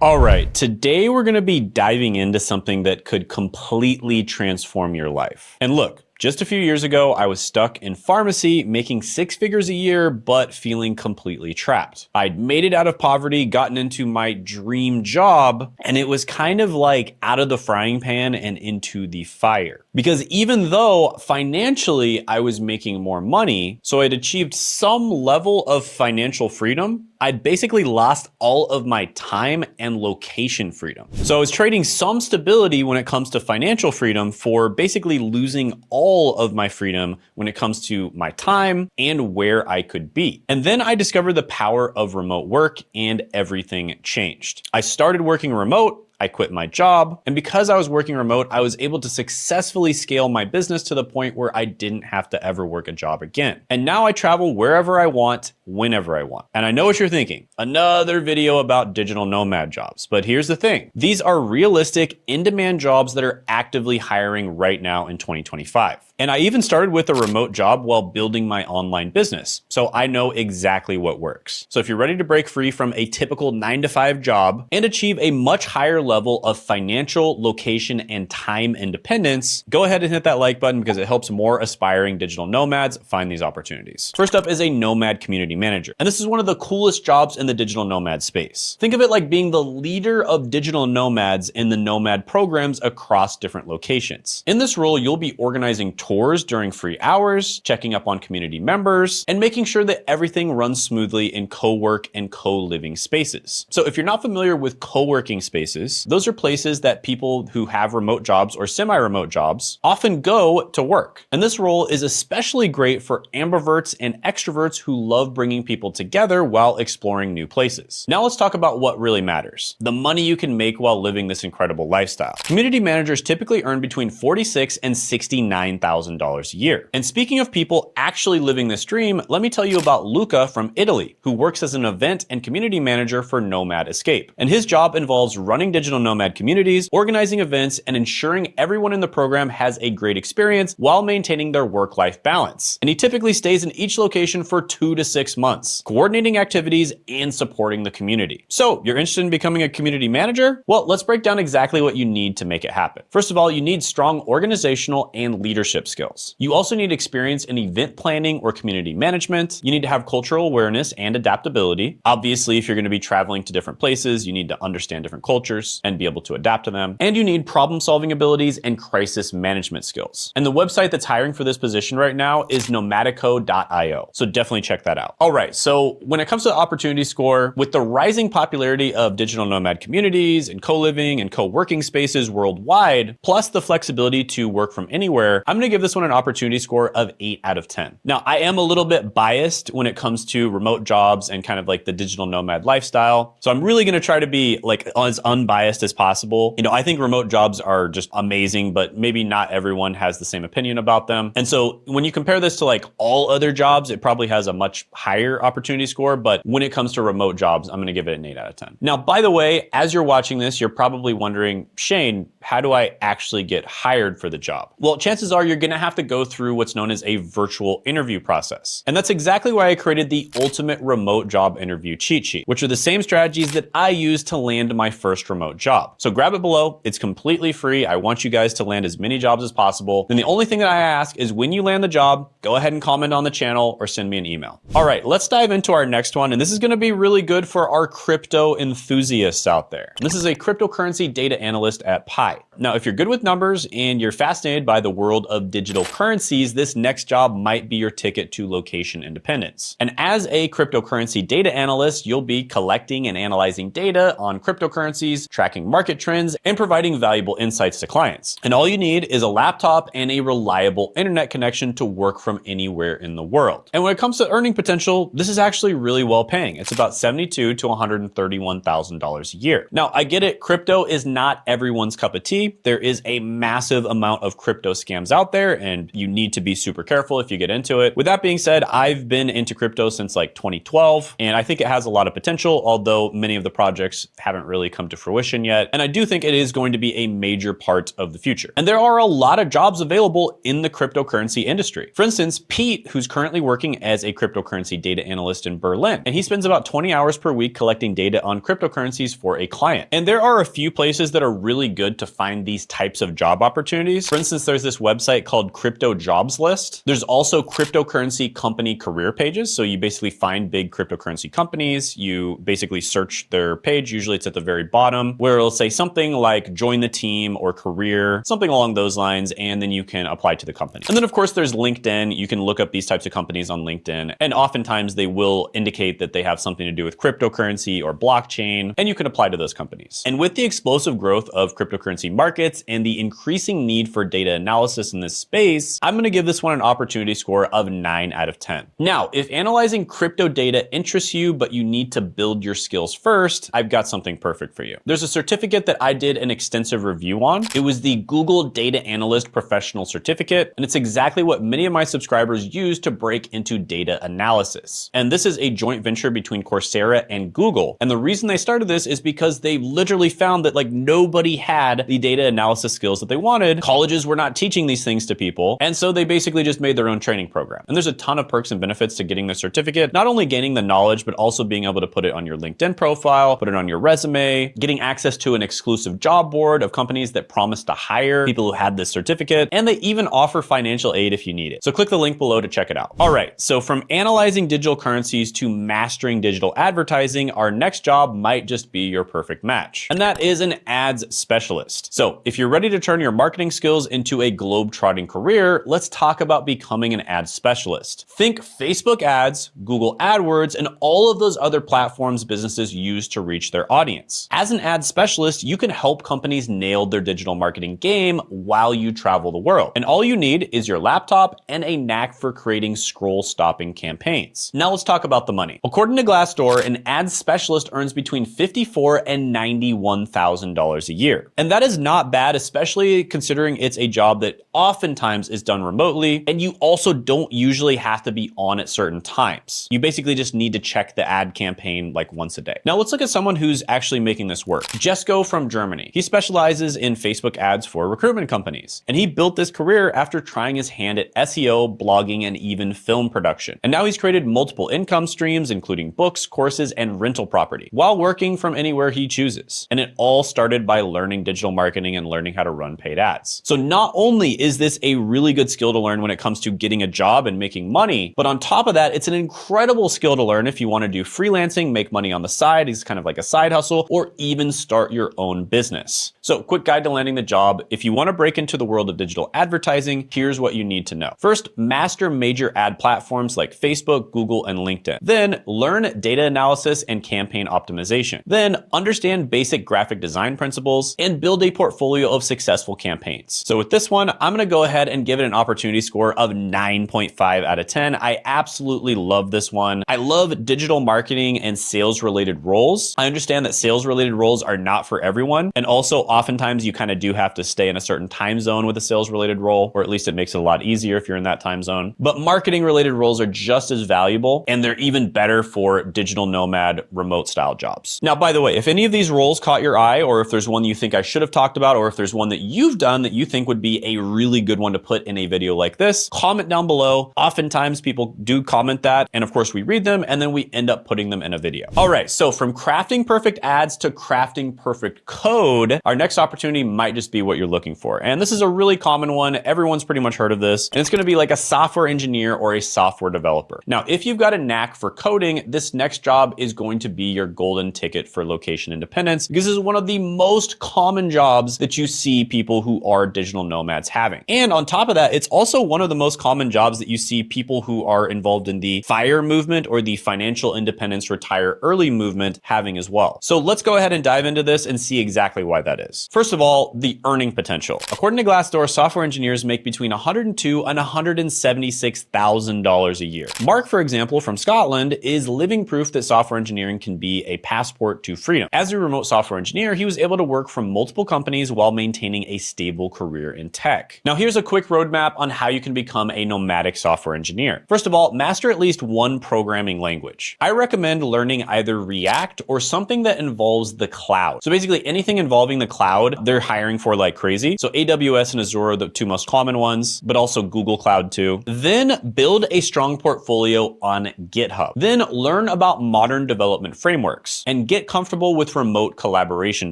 All right, today we're gonna be diving into something that could completely transform your life. And look, just a few years ago, I was stuck in pharmacy, making 6 figures a year, but feeling completely trapped. I'd made it out of poverty, gotten into my dream job, and it was kind of like out of the frying pan and into the fire. Because even though financially I was making more money, so I'd achieved some level of financial freedom, I'd basically lost all of my time and location freedom. So I was trading some stability when it comes to financial freedom for basically losing all of my freedom when it comes to my time and where I could be. And then I discovered the power of remote work and everything changed. I started working remote. I quit my job, and because I was working remote, I was able to successfully scale my business to the point where I didn't have to ever work a job again. And now I travel wherever I want, whenever I want. And I know what you're thinking, another video about digital nomad jobs. But here's the thing, these are realistic, in-demand jobs that are actively hiring right now in 2025. And I even started with a remote job while building my online business. So I know exactly what works. So if you're ready to break free from a typical 9-to-5 job and achieve a much higher level of financial, location, and time independence, go ahead and hit that like button because it helps more aspiring digital nomads find these opportunities. First up is a Nomad community manager. And this is one of the coolest jobs in the digital nomad space. Think of it like being the leader of digital nomads in the Nomad programs across different locations. In this role, you'll be organizing tours during free hours, checking up on community members, and making sure that everything runs smoothly in co-work and co-living spaces. So if you're not familiar with co-working spaces, those are places that people who have remote jobs or semi-remote jobs often go to work. And this role is especially great for ambiverts and extroverts who love bringing people together while exploring new places. Now let's talk about what really matters, the money you can make while living this incredible lifestyle. Community managers typically earn between $46,000 and $69,000 a year. And speaking of people actually living this dream, let me tell you about Luca from Italy, who works as an event and community manager for Nomad Escape. And his job involves running digital nomad communities, organizing events, and ensuring everyone in the program has a great experience while maintaining their work-life balance. And he typically stays in each location for 2 to 6 months, coordinating activities and supporting the community. So you're interested in becoming a community manager? Well, let's break down exactly what you need to make it happen. First of all, you need strong organizational and leadership skills. You also need experience in event planning or community management. You need to have cultural awareness and adaptability. Obviously, if you're going to be traveling to different places, you need to understand different cultures and be able to adapt to them. And you need problem-solving abilities and crisis management skills. And the website that's hiring for this position right now is nomadico.io. So definitely check that out. All right, so when it comes to the opportunity score, with the rising popularity of digital nomad communities and co-living and co-working spaces worldwide, plus the flexibility to work from anywhere, I'm going to give this one an opportunity score of 8 out of 10. Now, I am a little bit biased when it comes to remote jobs and kind of like the digital nomad lifestyle. So I'm really going to try to be like as unbiased as possible. You know, I think remote jobs are just amazing, but maybe not everyone has the same opinion about them. And so when you compare this to like all other jobs, it probably has a much higher opportunity score. But when it comes to remote jobs, I'm going to give it an 8 out of 10. Now, by the way, as you're watching this, you're probably wondering, Shane, how do I actually get hired for the job? Well, chances are you're going to have to go through what's known as a virtual interview process. And that's exactly why I created the ultimate remote job interview cheat sheet, which are the same strategies that I used to land my first remote job. So grab it below. It's completely free. I want you guys to land as many jobs as possible. And the only thing that I ask is when you land the job, go ahead and comment on the channel or send me an email. All right, let's dive into our next one. And this is going to be really good for our crypto enthusiasts out there. And this is a cryptocurrency data analyst at Pi. Now, if you're good with numbers and you're fascinated by the world of digital currencies, this next job might be your ticket to location independence. And as a cryptocurrency data analyst, you'll be collecting and analyzing data on cryptocurrencies, tracking market trends, and providing valuable insights to clients. And all you need is a laptop and a reliable internet connection to work from anywhere in the world. And when it comes to earning potential, this is actually really well paying. It's about $72,000 to $131,000 a year. Now, I get it, crypto is not everyone's cup of T. There is a massive amount of crypto scams out there, and you need to be super careful if you get into it. With that being said, I've been into crypto since like 2012, and I think it has a lot of potential, although many of the projects haven't really come to fruition yet. And I do think it is going to be a major part of the future. And there are a lot of jobs available in the cryptocurrency industry. For instance, Pete, who's currently working as a cryptocurrency data analyst in Berlin, and he spends about 20 hours per week collecting data on cryptocurrencies for a client. And there are a few places that are really good to find these types of job opportunities. For instance, there's this website called Crypto Jobs List. There's also cryptocurrency company career pages. So you basically find big cryptocurrency companies, you basically search their page, usually it's at the very bottom, where it'll say something like join the team or career, something along those lines, and then you can apply to the company. And then of course there's LinkedIn. You can look up these types of companies on LinkedIn, and oftentimes they will indicate that they have something to do with cryptocurrency or blockchain, and you can apply to those companies. And with the explosive growth of cryptocurrency markets and the increasing need for data analysis in this space, I'm gonna give this one an opportunity score of 9 out of 10. Now, if analyzing crypto data interests you, but you need to build your skills first, I've got something perfect for you. There's a certificate that I did an extensive review on. It was the Google Data Analyst Professional Certificate, and it's exactly what many of my subscribers use to break into data analysis. And this is a joint venture between Coursera and Google. And the reason they started this is because they literally found that like nobody had the data analysis skills that they wanted. Colleges were not teaching these things to people. And so they basically just made their own training program. And there's a ton of perks and benefits to getting the certificate, not only gaining the knowledge, but also being able to put it on your LinkedIn profile, put it on your resume, getting access to an exclusive job board of companies that promise to hire people who had this certificate, and they even offer financial aid if you need it. So click the link below to check it out. All right, so from analyzing digital currencies to mastering digital advertising, our next job might just be your perfect match. And that is an ads specialist. So if you're ready to turn your marketing skills into a globe-trotting career, let's talk about becoming an ad specialist. Think Facebook ads, Google AdWords, and all of those other platforms businesses use to reach their audience. As an ad specialist, you can help companies nail their digital marketing game while you travel the world. And all you need is your laptop and a knack for creating scroll-stopping campaigns. Now let's talk about the money. According to Glassdoor, an ad specialist earns between $54,000 and $91,000 a year. And that is not bad, especially considering it's a job that oftentimes is done remotely, and you also don't usually have to be on at certain times. You basically just need to check the ad campaign like once a day. Now let's look at someone who's actually making this work. Jesko from Germany. He specializes in Facebook ads for recruitment companies, and he built this career after trying his hand at SEO, blogging, and even film production. And now he's created multiple income streams, including books, courses, and rental property, while working from anywhere he chooses. And it all started by learning digital marketing and learning how to run paid ads. So not only is this a really good skill to learn when it comes to getting a job and making money, but on top of that, it's an incredible skill to learn if you want to do freelancing, make money on the side, it's kind of like a side hustle, or even start your own business. So quick guide to landing the job. If you want to break into the world of digital advertising, here's what you need to know. First, master major ad platforms like Facebook, Google, and LinkedIn. Then learn data analysis and campaign optimization. Then understand basic graphic design principles and build a portfolio of successful campaigns. So with this one, I'm going to go ahead and give it an opportunity score of 9.5 out of 10. I absolutely love this one. I love digital marketing and sales related roles. I understand that sales related roles are not for everyone. And also oftentimes you kind of do have to stay in a certain time zone with a sales related role, or at least it makes it a lot easier if you're in that time zone. But marketing related roles are just as valuable, and they're even better for digital nomad remote style jobs. Now, by the way, if any of these roles caught your eye, or if there's one you think I should have talked about, or if there's one that you've done that you think would be a really good one to put in a video like this, comment down below. Oftentimes people do comment that, and of course we read them and then we end up putting them in a video. All right, so from crafting perfect ads to crafting perfect code, our next opportunity might just be what you're looking for. And this is a really common one. Everyone's pretty much heard of this, and it's gonna be like a software engineer or a software developer. Now, if you've got a knack for coding, this next job is going to be your golden ticket for location independence, because this is one of the most common jobs that you see people who are digital nomads having. And on top of that, it's also one of the most common jobs that you see people who are involved in the FIRE movement or the financial independence retire early movement having as well. So let's go ahead and dive into this and see exactly why that is. First of all, the earning potential. According to Glassdoor, software engineers make between $102,000 and $176,000 a year. Mark, for example, from Scotland, is living proof that software engineering can be a passport to freedom. As a remote software engineer, he was able to work from multiple companies while maintaining a stable career in tech. Now, here's a quick roadmap on how you can become a nomadic software engineer. First of all, master at least one programming language. I recommend learning either React or something that involves the cloud. So basically anything involving the cloud, they're hiring for like crazy. So AWS and Azure are the two most common ones, but also Google Cloud too. Then build a strong portfolio on GitHub. Then learn about modern development frameworks and get comfortable with remote collaboration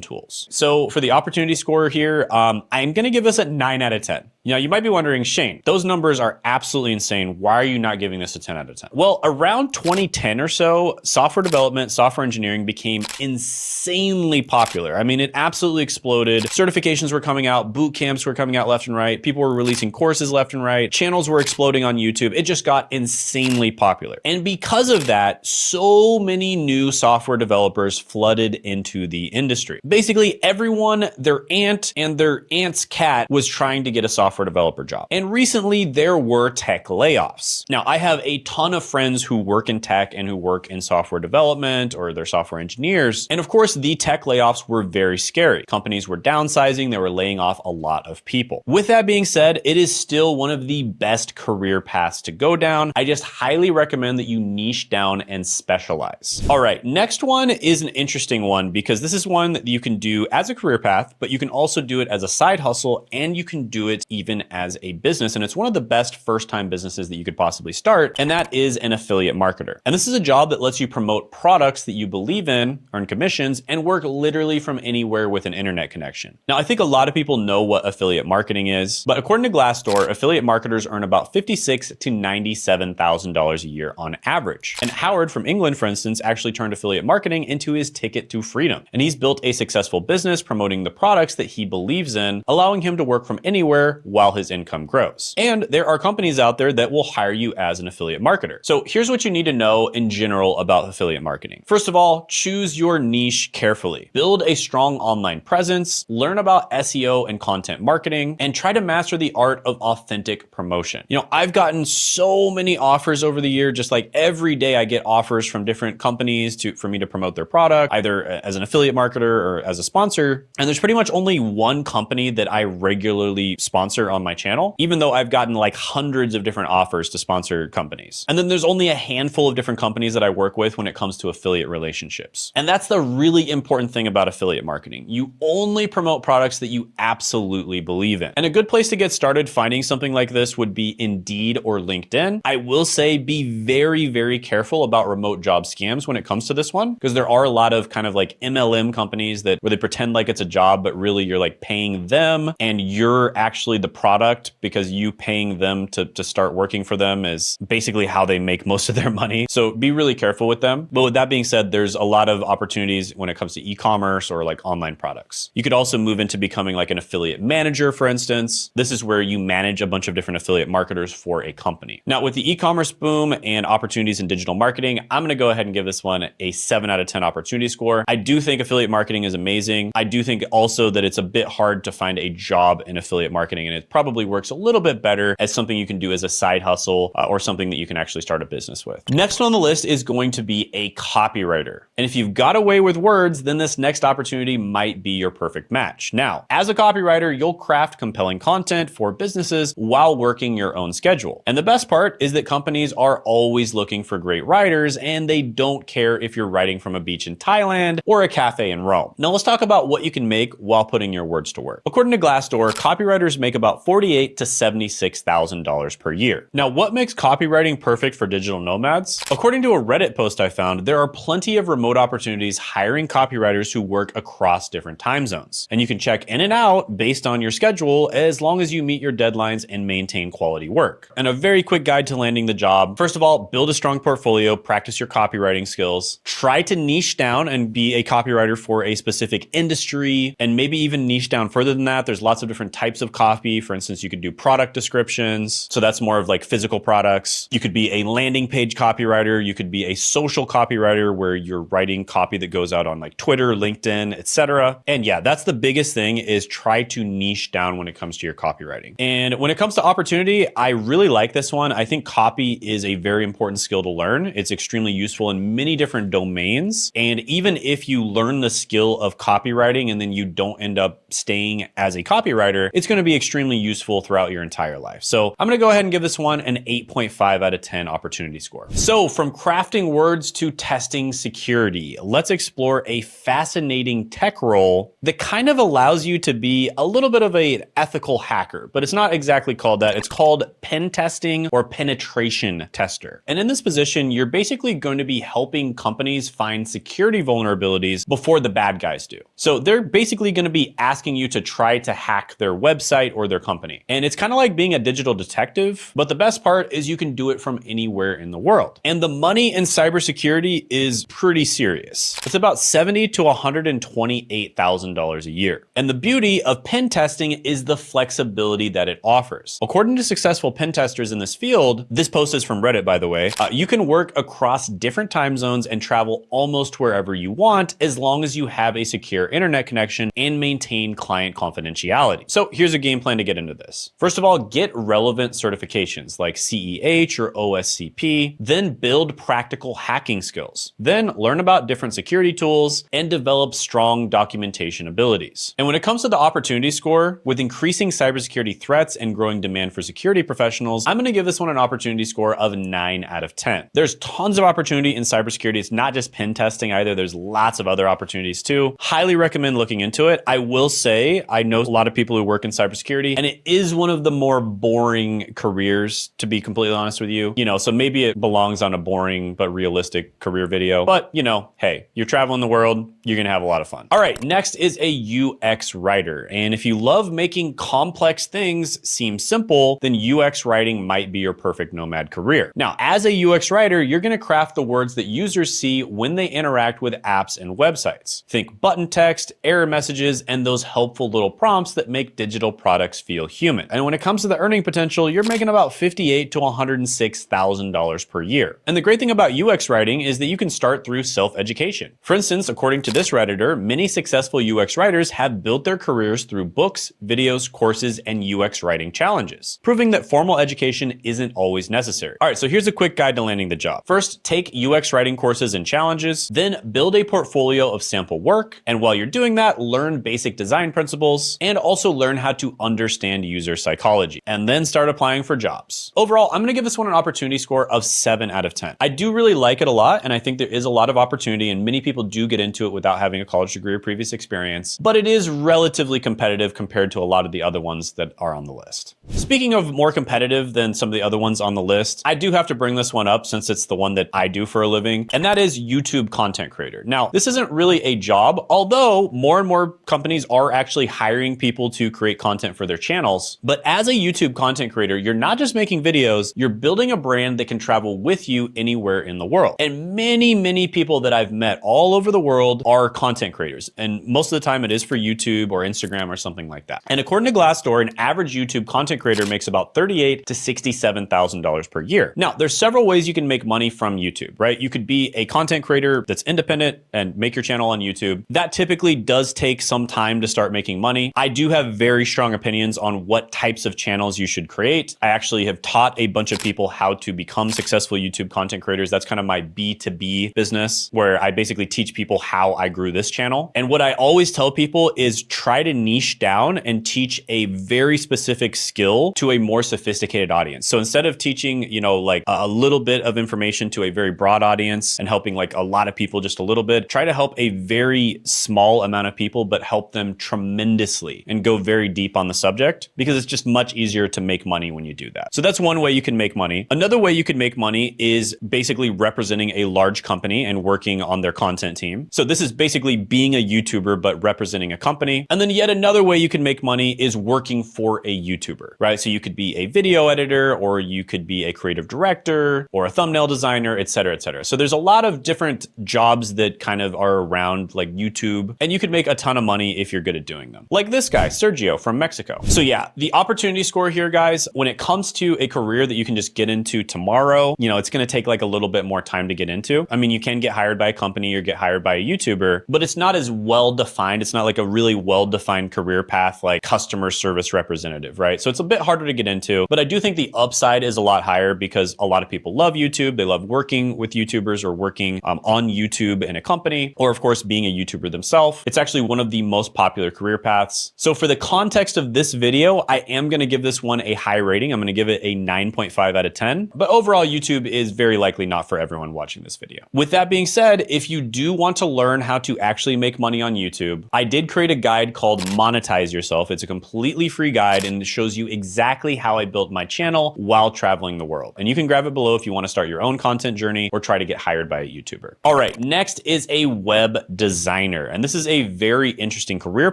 tools. So for the opportunity score here, I'm going to give this a 9 out of 10. You know, you might be wondering, Shane, those numbers are absolutely insane. Why are you not giving this a 10 out of 10? Well, around 2010 or so, software development, software engineering became insanely popular. I mean, it absolutely exploded. Certifications were coming out, boot camps were coming out left and right. People were releasing courses left and right. Channels were exploding on YouTube. It just got insanely popular. And because of that, so many new software developers flooded into the industry. Basically, everyone, their aunt and their aunt's cat was trying to get a software developer job. And recently there were tech layoffs. Now, I have a ton of friends who work in tech and who work in software development or they're software engineers. And of course, the tech layoffs were very scary. Companies were downsizing, they were laying off a lot of people. With that being said, it is still one of the best career paths to go down. I just highly recommend that you niche down and specialize. All right, next one is an interesting one because this is one that you can do as a career path, but you can also do it as a side hustle and you can do it even as a business. And it's one of the best first-time businesses that you could possibly start. And that is an affiliate marketer. And this is a job that lets you promote products that you believe in, earn commissions, and work literally from anywhere with an internet connection. Now, I think a lot of people know what affiliate marketing is, but according to Glassdoor, affiliate marketers earn about $56,000 to $97,000 a year on average. And Howard from England, for instance, actually turned affiliate marketing into his ticket to freedom. And he's built a successful business promoting the products that he believes in, allowing him to work from anywhere while his income grows. And there are companies out there that will hire you as an affiliate marketer. So here's what you need to know in general about affiliate marketing. First of all, choose your niche carefully. Build a strong online presence, learn about SEO and content marketing, and try to master the art of authentic promotion. You know, I've gotten so many offers over the year, just like every day I get offers from different companies for me to promote their product, either as an affiliate marketer or as a sponsor. And there's pretty much only one company that I regularly sponsor on my channel, even though I've gotten like hundreds of different offers to sponsor companies. And then there's only a handful of different companies that I work with when it comes to affiliate relationships. And that's the really important thing about affiliate marketing. You only promote products that you absolutely believe in. And a good place to get started finding something like this would be Indeed or LinkedIn. I will say be very, very careful about remote job scams when it comes to this one, because there are a lot of kind of like MLM companies where they pretend like it's a job, but really you're like paying them and you're actually the product, because you paying them to start working for them is basically how they make most of their money. So be really careful with them. But with that being said, there's a lot of opportunities when it comes to e-commerce or like online products. You could also move into becoming like an affiliate manager, for instance. This is where you manage a bunch of different affiliate marketers for a company. Now, with the e-commerce boom and opportunities in digital marketing, I'm going to go ahead and give this one a 7 out of 10 opportunity score. I do think affiliate marketing is amazing. I do think also that it's a bit hard to find a job in affiliate marketing, and it probably works a little bit better as something you can do as a side hustle or something that you can actually start a business with. Next on the list is going to be a copywriter. And if you've got a way with words, then this next opportunity might be your perfect match. Now, as a copywriter, you'll craft compelling content for businesses while working your own schedule. And the best part is that companies are always looking for great writers, and they don't care if you're writing from a beach in Thailand or a cafe in Rome. Now let's talk about what you can make while putting your words to work. According to Glassdoor, copywriters make about $48,000 to $76,000 per year. Now, what makes copywriting perfect for digital nomads? According to a Reddit post I found, there are plenty of remote opportunities hiring copywriters who work across different time zones. And you can check in and out based on your schedule as long as you meet your deadlines and maintain quality work. And a very quick guide to landing the job. First of all, build a strong portfolio, practice your copywriting skills, try to niche down and be a copywriter for a specific industry, and maybe even niche down further than that. There's lots of different types of copy. copy. For instance, you could do product descriptions. So that's more of like physical products. You could be a landing page copywriter. You could be a social copywriter where you're writing copy that goes out on like Twitter, LinkedIn, etc. And yeah, that's the biggest thing, is try to niche down when it comes to your copywriting. And when it comes to opportunity, I really like this one. I think copy is a very important skill to learn. It's extremely useful in many different domains. And even if you learn the skill of copywriting and then you don't end up staying as a copywriter, it's going to be extremely useful throughout your entire life. So I'm going to go ahead and give this one an 8.5 out of 10 opportunity score. So from crafting words to testing security, let's explore a fascinating tech role that kind of allows you to be a little bit of an ethical hacker, but it's not exactly called that. It's called pen testing or penetration tester. And in this position, you're basically going to be helping companies find security vulnerabilities before the bad guys do. So they're basically going to be asking you to try to hack their website or their company. And it's kind of like being a digital detective, but the best part is you can do it from anywhere in the world. And the money in cybersecurity is pretty serious. It's about $70,000 to $128,000 a year. And the beauty of pen testing is the flexibility that it offers. According to successful pen testers in this field, this post is from Reddit, by the way, you can work across different time zones and travel almost wherever you want, as long as you have a secure internet connection and maintain client confidentiality. So here's a game plan to get into this. First of all, get relevant certifications like CEH or OSCP, then build practical hacking skills, then learn about different security tools and develop strong documentation abilities. And when it comes to the opportunity score, with increasing cybersecurity threats and growing demand for security professionals, I'm going to give this one an opportunity score of 9 out of 10. There's tons of opportunity in cybersecurity. It's not just pen testing either. There's lots of other opportunities too. Highly recommend looking into it. I will say, I know a lot of people who work in cybersecurity, and it is one of the more boring careers, to be completely honest with you. So maybe it belongs on a boring but realistic career video. But, hey, you're traveling the world, you're going to have a lot of fun. All right, next is a UX writer. And if you love making complex things seem simple, then UX writing might be your perfect Nomad career. Now, as a UX writer, you're going to craft the words that users see when they interact with apps and websites. Think button text, error messages, and those helpful little prompts that make digital products feel human. And when it comes to the earning potential, you're making about $58,000 to $106,000 per year. And the great thing about UX writing is that you can start through self-education. For instance, according to this Redditor, many successful UX writers have built their careers through books, videos, courses, and UX writing challenges, proving that formal education isn't always necessary. All right, so here's a quick guide to landing the job. First, take UX writing courses and challenges, then build a portfolio of sample work. And while you're doing that, learn basic design principles and also learn how to understand user psychology, and then start applying for jobs. Overall, I'm gonna give this one an opportunity score of 7 out of 10. I do really like it a lot, and I think there is a lot of opportunity, and many people do get into it without having a college degree or previous experience, but it is relatively competitive compared to a lot of the other ones that are on the list. Speaking of more competitive than some of the other ones on the list, I do have to bring this one up since it's the one that I do for a living, and that is YouTube content creator. Now, this isn't really a job, although more and more companies are actually hiring people to create content for their channels. But as a YouTube content creator, you're not just making videos, you're building a brand that can travel with you anywhere in the world. And many people that I've met all over the world are content creators. And most of the time it is for YouTube or Instagram or something like that. And according to Glassdoor, an average YouTube content creator makes about $38,000 to $67,000 per year. Now, there's several ways you can make money from YouTube, right? You could be a content creator that's independent and make your channel on YouTube. That typically does take some time to start making money. I do have very strong opinions on what types of channels you should create. I actually have taught a bunch of people how to become successful YouTube content creators. That's kind of my B2B business, where I basically teach people how I grew this channel. And what I always tell people is try to niche down and teach a very specific skill to a more sophisticated audience. So instead of teaching, like a little bit of information to a very broad audience and helping like a lot of people just a little bit, try to help a very small amount of people, but help them tremendously and go very deep on the subject, because it's just much easier to make money when you do that. So that's one way you can make money. Another way you can make money is basically representing a large company and working on their content team. So this is basically being a YouTuber, but representing a company. And then yet another way you can make money is working for a YouTuber, right? So you could be a video editor, or you could be a creative director or a thumbnail designer, et cetera, et cetera. So there's a lot of different jobs that kind of are around like YouTube, and you could make a ton of money if you're good at doing them. Like this guy, Sergio from Mexico. So yeah, the opportunity score here, guys, when it comes to a career that you can just get into tomorrow, you know, it's going to take like a little bit more time to get into. I mean, you can get hired by a company or get hired by a YouTuber, but it's not as well defined. It's not like a really well-defined career path like customer service representative, right? So it's a bit harder to get into, but I do think the upside is a lot higher because a lot of people love YouTube. They love working with YouTubers or working on YouTube in a company, or of course, being a YouTuber themselves. It's actually one of the most popular career paths. So for the context of this video, I am going to give this one a high rating. I'm going to give it a 9.5 out of 10, but overall, YouTube is very likely not for everyone watching this video. With that being said, if you do want to learn how to actually make money on YouTube, I did create a guide called Monetize Yourself. It's a completely free guide and it shows you exactly how I built my channel while traveling the world. And you can grab it below if you want to start your own content journey or try to get hired by a YouTuber. All right, next is a web designer. And this is a very interesting career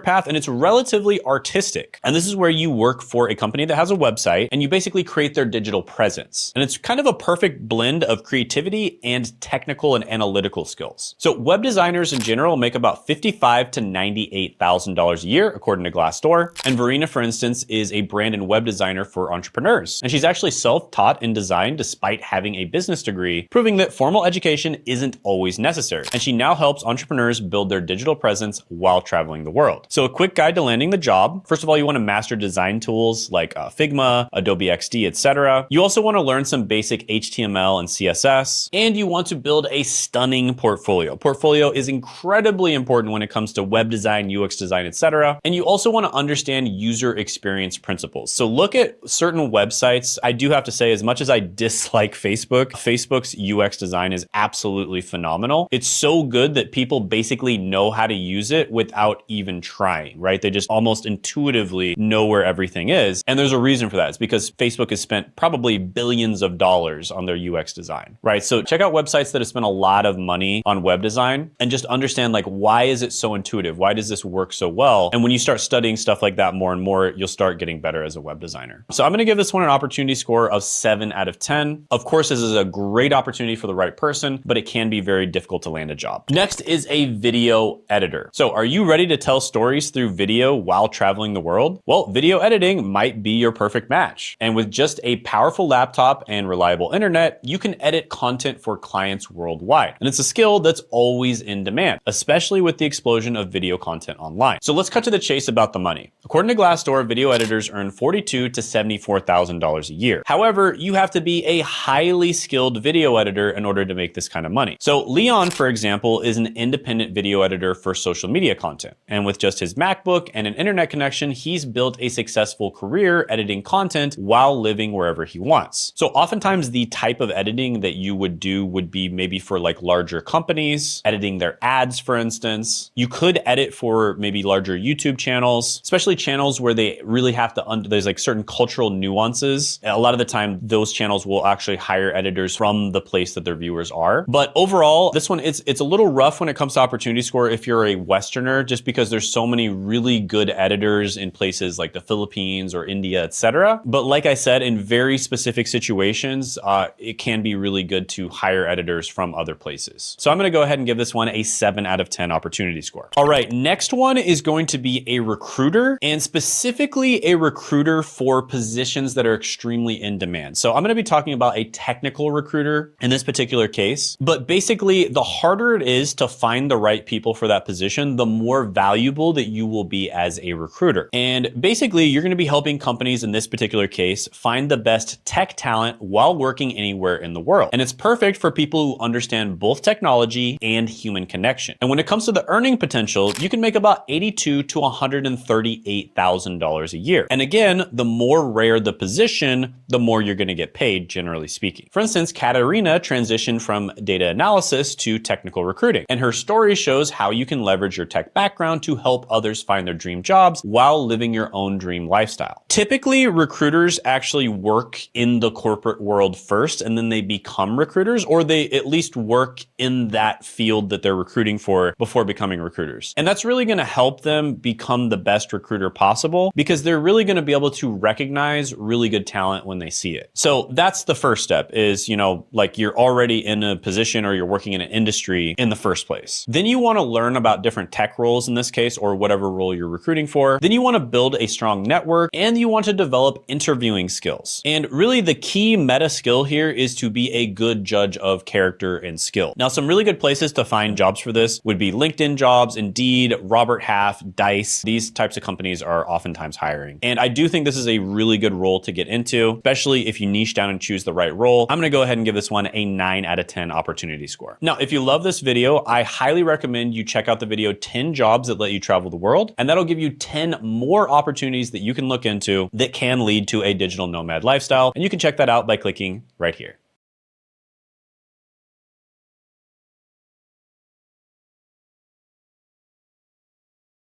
path and it's relatively artistic. And this is where you work for a company that has a website and you basically create their digital presence. And it's kind of a perfect blend of creativity and technical and analytical skills. So web designers in general make about $55,000 to $98,000 a year, according to Glassdoor. And Verena, for instance, is a brand and web designer for entrepreneurs. And she's actually self-taught in design despite having a business degree, proving that formal education isn't always necessary. And she now helps entrepreneurs build their digital presence while traveling the world. So a quick guide to landing the job. First of all, you want to master design tools like Figma, Adobe XD, etc. You also want to learn some basic HTML and CSS, and you want to build a stunning portfolio. Portfolio is incredibly important when it comes to web design, UX design, etc. And you also want to understand user experience principles. So look at certain websites. I do have to say, as much as I dislike Facebook, Facebook's UX design is absolutely phenomenal. It's so good that people basically know how to use it without even trying, right? They just almost intuitively know where everything is. And there's a reason for that. It's because Facebook has spent probably billions of dollars on their UX design, right? So check out websites that have spent a lot of money on web design and just understand like, why is it so intuitive? Why does this work so well? And when you start studying stuff like that more and more, you'll start getting better as a web designer. So I'm going to give this one an opportunity score of 7 out of 10. Of course, this is a great opportunity for the right person, but it can be very difficult to land a job. Next is a video editor. So are you ready to tell stories through video while traveling the world? Well, video editing might be your perfect match. And with just a powerful laptop and reliable internet, you can edit content for clients worldwide. And it's a skill that's always in demand, especially with the explosion of video content online. So let's cut to the chase about the money. According to Glassdoor, video editors earn $42,000 to $74,000 a year. However, you have to be a highly skilled video editor in order to make this kind of money. So Leon, for example, is an independent video editor for social media content. And with just his MacBook and an internet connection, he's built a successful career editing content while living wherever he wants. So oftentimes the type of editing that you would do would be maybe for like larger companies, editing their ads, for instance. You could edit for maybe larger YouTube channels, especially channels where they really have to, there's like certain cultural nuances. A lot of the time, those channels will actually hire editors from the place that their viewers are. But overall, this one, it's a little rough when it comes to opportunity score if you're a Westerner, just because there's so many really good editors in places like the Philippines or India, etc. But like I said, in very specific situations, it can be really good to hire editors from other places. So I'm going to go ahead and give this one a 7 out of 10 opportunity score. All right, next one is going to be a recruiter, and specifically a recruiter for positions that are extremely in demand. So I'm going to be talking about a technical recruiter in this particular case, but basically the harder it is to find the right people for that position, the more valuable that you will be as a recruiter. And basically you're going to be helping companies in this particular case find the best tech talent while working anywhere in the world. And it's perfect for people who understand both technology and human connection. And when it comes to the earning potential, you can make about $82,000 to $138,000 a year. And again, the more rare the position, the more you're going to get paid, generally speaking. For instance, Katarina transitioned from data analysis to technical recruiting, and her story shows how you can leverage your tech background to help others find their dream jobs while living your own dream lifestyle. Typically, recruiters actually work in the corporate world first, and then they become recruiters, or they at least work in that field that they're recruiting for before becoming recruiters. And that's really going to help them become the best recruiter possible, because they're really going to be able to recognize really good talent when they see it. So that's the first step is, like you're already in a position or you're working in an industry in the first place. Then you want to learn about different tech roles in this case, or whatever role you're recruiting for. Then you want to build a strong network, and you want to develop interviewing skills. And really the key meta skill here is to be a good judge of character and skill. Now, some really good places to find jobs for this would be LinkedIn Jobs, Indeed, Robert Half, Dice. These types of companies are oftentimes hiring. And I do think this is a really good role to get into, especially if you niche down and choose the right role. I'm gonna go ahead and give this one a 9 out of 10 opportunity score. Now, if you love this video, I highly recommend you check out the video 10 jobs that let you travel the world, and that'll give you 10 more opportunities that you can look into that can lead to a digital nomad lifestyle. And you can check that out by clicking right here.